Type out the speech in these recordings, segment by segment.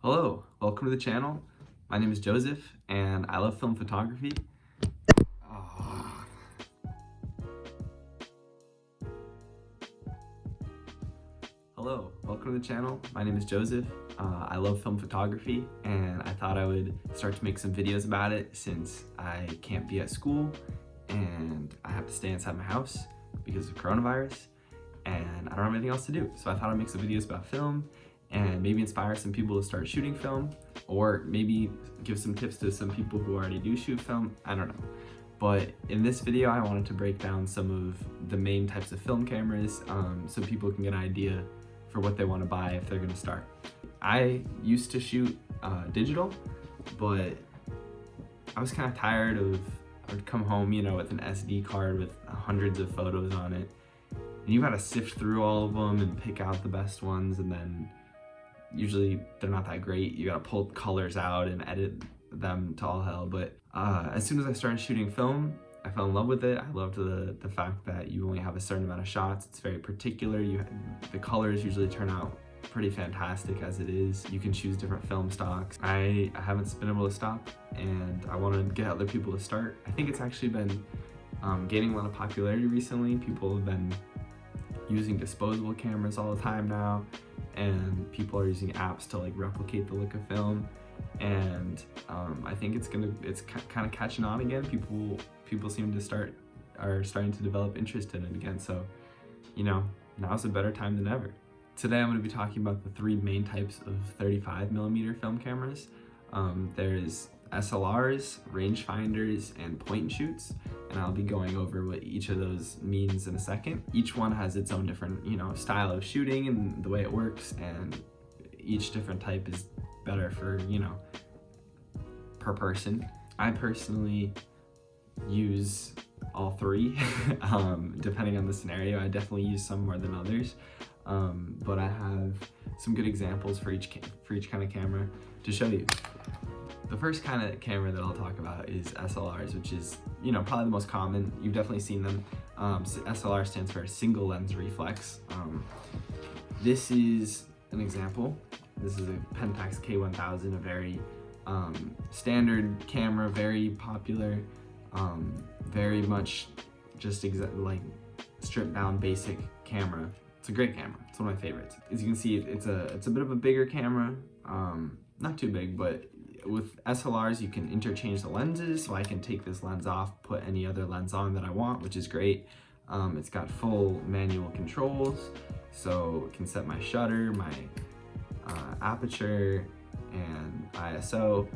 Hello, welcome to the channel. My name is Joseph and I love film photography. Hello, welcome to the channel. My name is Joseph. I love film photography and I thought I would start to make some videos about it since I can't be at school and I have to stay inside my house because of coronavirus and I don't have anything else to do. So I thought I'd make some videos about film and maybe inspire some people to start shooting film, or maybe give some tips to some people who already do shoot film. I don't know. But in this video, I wanted to break down some of the main types of film cameras so people can get an idea for what they want to buy if they're going to start. I used to shoot digital, but I was kind of tired of, I would come home, you know, with an SD card with hundreds of photos on it. And you gotta sift through all of them and pick out the best ones, and then usually they're not that great. You gotta pull colors out and edit them to all hell. But as soon as I started shooting film, I fell in love with it. I loved the fact that you only have a certain amount of shots. It's very particular. The colors usually turn out pretty fantastic as it is. You can choose different film stocks. I haven't been able to stop, and I want to get other people to start. I think it's actually been gaining a lot of popularity recently. People have been using disposable cameras all the time now, and people are using apps to like replicate the look of film, and I think it's kind of catching on again. People seem to are starting to develop interest in it again, so you know, now's a better time than ever. Today I'm going to be talking about the three main types of 35mm film cameras. There's SLRs, rangefinders, and point and shoots, and I'll be going over what each of those means in a second. Each one has its own different, you know, style of shooting and the way it works, and each different type is better for, you know, per person. I personally use all three, depending on the scenario. I definitely use some more than others, but I have some good examples for each kind of camera to show you. The first kind of camera that I'll talk about is SLRs, which is, you know, probably the most common. You've definitely seen them. SLR stands for single lens reflex. This is an example. This is a Pentax K1000, a very standard camera, very popular, very much just like stripped down basic camera. It's a great camera. It's one of my favorites. As you can see, it's a bit of a bigger camera, not too big, but with SLRs, you can interchange the lenses, so I can take this lens off, put any other lens on that I want, which is great. It's got full manual controls, so I can set my shutter, my aperture, and ISO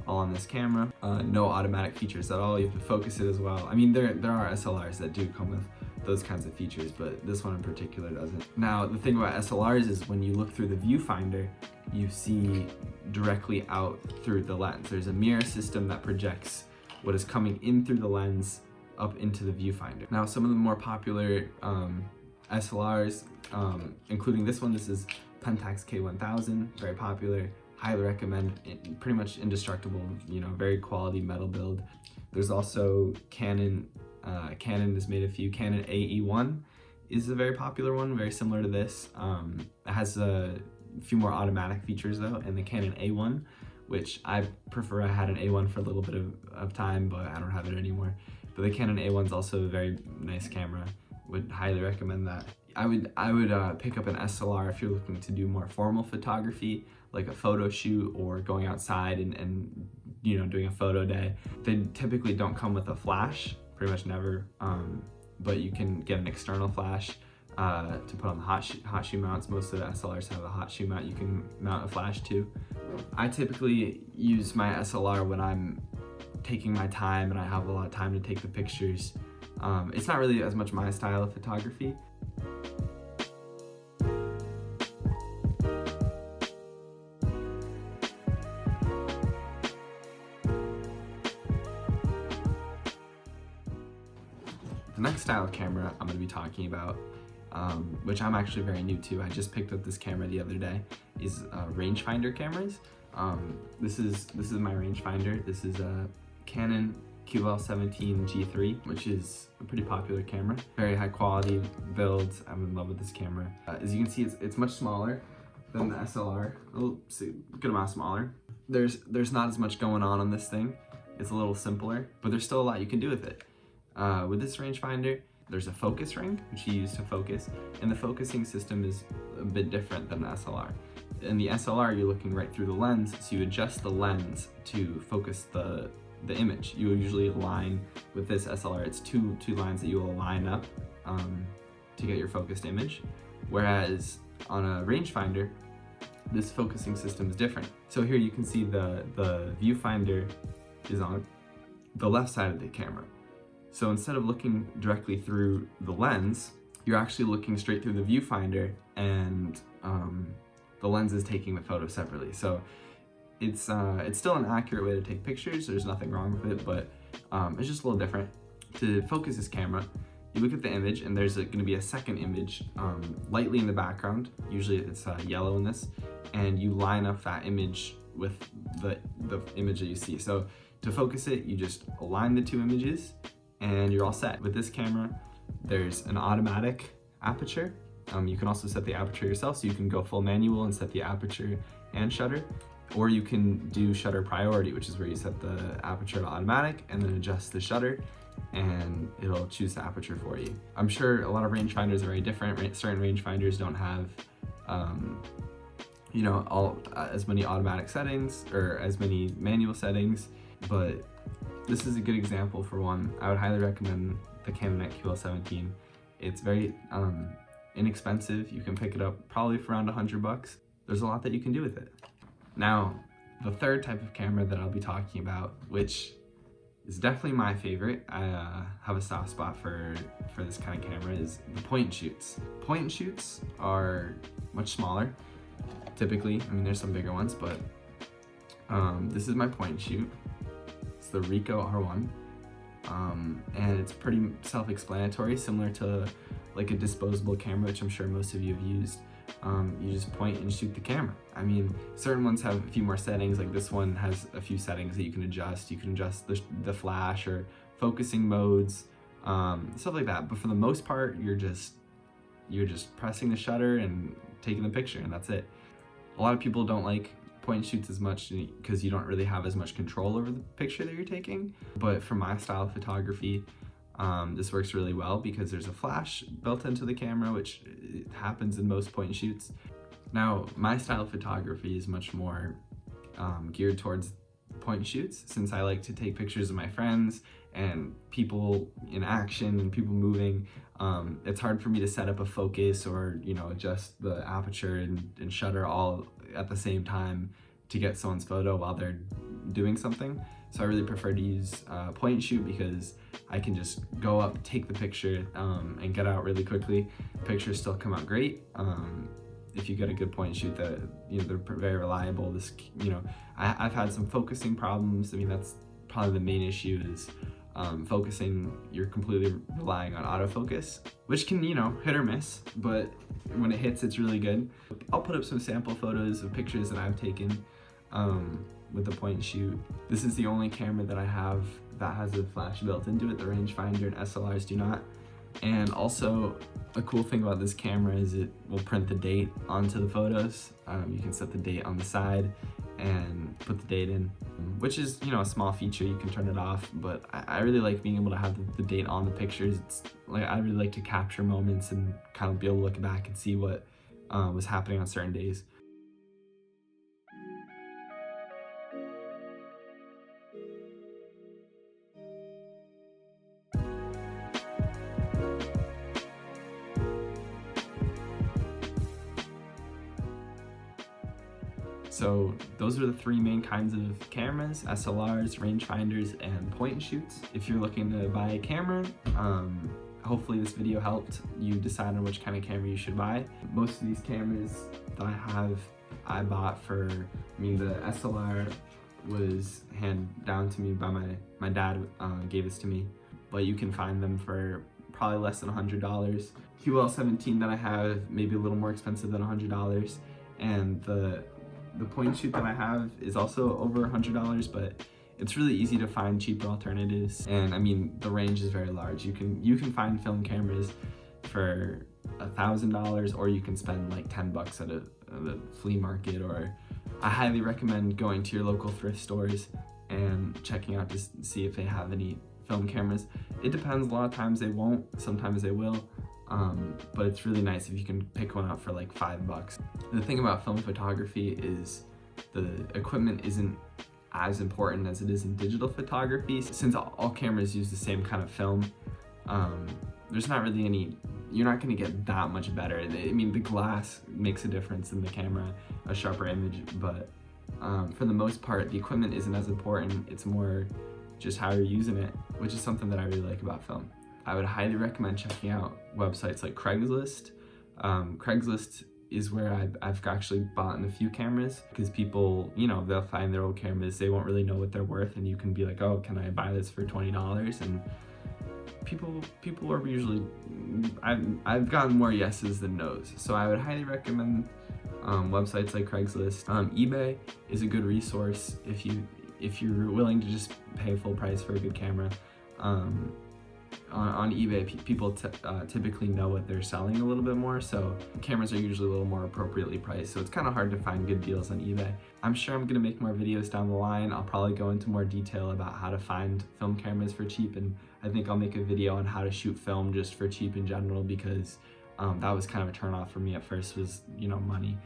all on this camera. No automatic features at all. You have to focus it as well. I mean, there are SLRs that do come with those kinds of features, but this one in particular doesn't. Now, the thing about SLRs is when you look through the viewfinder, you see directly out through the lens. There's a mirror system that projects what is coming in through the lens up into the viewfinder. Now, some of the more popular SLRs, including this one, this is Pentax K1000, very popular, highly recommend, pretty much indestructible, you know, very quality metal build. There's also Canon. Canon has made a few. Canon AE1 is a very popular one, very similar to this. It has a few more automatic features though, and the Canon A1, which I prefer. I had an A1 for a little bit of time, but I don't have it anymore. But the Canon A1 is also a very nice camera. Would highly recommend that. I would pick up an SLR if you're looking to do more formal photography, like a photo shoot or going outside and you know, doing a photo day. They typically don't come with a flash, pretty much never, but you can get an external flash to put on the hot shoe mounts. Most of the SLRs have a hot shoe mount. You can mount a flash too. I typically use my SLR when I'm taking my time and I have a lot of time to take the pictures. It's not really as much my style of photography. The next style of camera I'm going to be talking about, which I'm actually very new to, I just picked up this camera the other day, is rangefinder cameras. This is my rangefinder. This is a Canon QL17 G3, which is a pretty popular camera. Very high quality build. I'm in love with this camera. As you can see, it's much smaller than the SLR, a good amount smaller. There's not as much going on this thing. It's a little simpler, but there's still a lot you can do with it. With this rangefinder, there's a focus ring, which you use to focus, and the focusing system is a bit different than the SLR. In the SLR, you're looking right through the lens, so you adjust the lens to focus the image. You will usually align with this SLR. It's two lines that you will line up to get your focused image, whereas on a rangefinder, this focusing system is different. So here you can see the viewfinder is on the left side of the camera. So instead of looking directly through the lens, you're actually looking straight through the viewfinder, and the lens is taking the photo separately. So it's still an accurate way to take pictures. There's nothing wrong with it, but it's just a little different. To focus this camera, you look at the image, and there's going to be a second image lightly in the background. Usually it's yellow in this, and you line up that image with the image that you see. So to focus it, you just align the two images, and you're all set. With this camera, there's an automatic aperture. You can also set the aperture yourself, so you can go full manual and set the aperture and shutter, or you can do shutter priority, which is where you set the aperture to automatic and then adjust the shutter, and it'll choose the aperture for you. I'm sure a lot of rangefinders are very different. Certain rangefinders don't have you know, as many automatic settings or as many manual settings, but this is a good example for one. I would highly recommend the Canon QL17. It's very inexpensive. You can pick it up probably for around $100. There's a lot that you can do with it. Now, the third type of camera that I'll be talking about, which is definitely my favorite, I have a soft spot for this kind of camera, is the point and shoots. Point and shoots are much smaller, typically. I mean, there's some bigger ones, but this is my point and shoot. It's the Ricoh R1, and it's pretty self-explanatory, similar to like a disposable camera, which I'm sure most of you have used. You just point and shoot the camera. I mean, certain ones have a few more settings, like this one has a few settings that you can adjust. You can adjust the flash or focusing modes, stuff like that. But for the most part, you're just pressing the shutter and taking the picture, and that's it. A lot of people don't like point and shoots as much because you don't really have as much control over the picture that you're taking. But for my style of photography, this works really well because there's a flash built into the camera, which happens in most point and shoots. Now, my style of photography is much more geared towards point and shoots, since I like to take pictures of my friends and people in action and people moving. It's hard for me to set up a focus or, you know, adjust the aperture and shutter all at the same time to get someone's photo while they're doing something. So I really prefer to use point and shoot because I can just go up, take the picture, and get out really quickly. Pictures still come out great. If you get a good point and shoot, that, you know, they're very reliable. This, you know, I've had some focusing problems. I mean, that's probably the main issue is focusing. You're completely relying on autofocus, which can, you know, hit or miss, but when it hits, it's really good. I'll put up some sample photos of pictures that I've taken with the point and shoot. This is the only camera that I have that has a flash built into it. The rangefinder and SLRs do not. And also, a cool thing about this camera is it will print the date onto the photos. You can set the date on the side and put the date in, which is, you know, a small feature. You can turn it off, but I really like being able to have the date on the pictures. It's like, I really like to capture moments and kind of be able to look back and see what was happening on certain days. So those are the three main kinds of cameras: SLRs, rangefinders, and point and shoots. If you're looking to buy a camera, hopefully this video helped you decide on which kind of camera you should buy. Most of these cameras that I bought for, I mean, the SLR was handed down to me by my dad, gave this to me, but you can find them for probably less than $100. QL17 that I have, maybe a little more expensive than $100, and the point and shoot that I have is also over $100, but it's really easy to find cheaper alternatives. And I mean, the range is very large. You can find film cameras for $1,000, or you can spend like $10 the flea market, or I highly recommend going to your local thrift stores and checking out to see if they have any film cameras. It depends, a lot of times they won't, sometimes they will, but it's really nice if you can pick one up for like $5. The thing about film photography is the equipment isn't as important as it is in digital photography. Since all cameras use the same kind of film, there's not really any, you're not going to get that much better. I mean, the glass makes a difference in the camera, a sharper image, but for the most part, the equipment isn't as important. It's more just how you're using it, which is something that I really like about film. I would highly recommend checking out websites like Craigslist. Craigslist is where I've actually bought a few cameras, because people, you know, they'll find their old cameras, they won't really know what they're worth, and you can be like, oh, can I buy this for $20? And people are usually, I've gotten more yeses than nos. So I would highly recommend websites like Craigslist. eBay is a good resource if you're willing to just pay full price for a good camera. On eBay, people typically know what they're selling a little bit more, so cameras are usually a little more appropriately priced, so it's kind of hard to find good deals on eBay. I'm sure I'm going to make more videos down the line. I'll probably go into more detail about how to find film cameras for cheap, and I think I'll make a video on how to shoot film just for cheap in general, because that was kind of a turnoff for me at first, was, you know, money.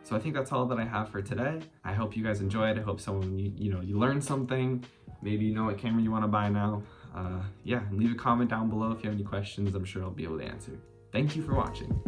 So I think that's all that I have for today. I hope you guys enjoyed. I hope you learned something. Maybe you know what camera you want to buy now. Yeah, leave a comment down below if you have any questions. I'm sure I'll be able to answer. Thank you for watching.